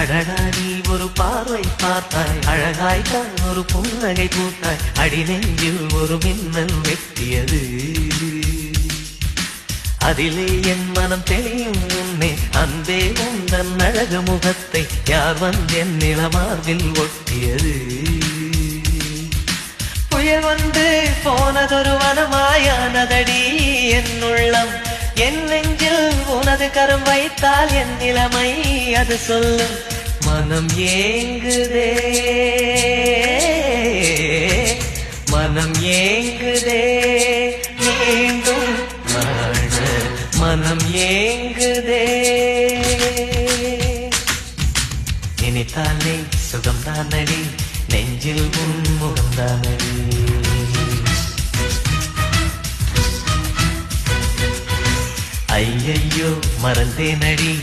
அடடா நீ ஒரு பார்வை பார்த்தாய், அழகாய்த்தான் ஒரு புன்னகை பூத்தாய், அடிநெஞ்சில் ஒரு மின்னல் வெட்டியது. அதிலே என் மனம் தெளியும் முன்னே அன்பே உந்தன் அழகு முகத்தை யார் வந்தென் நிலமார்பில் ஒட்டியது. புயல் வந்து போனதொரு வனமாயானதடி என் உள்ளம், என் நெஞ்சில் உனது கரம் வைத்தால் என் நிலைமை அது சொல்லும். மனம் ஏங்குதே, மனம் ஏங்குதே, மீண்டும் வாழ மனம் ஏங்குதே. நினைத்தாலே சுகம்தானடி, நெஞ்சில் உன்முகம்தானடி. ஐயையோ மறந்தேனடி,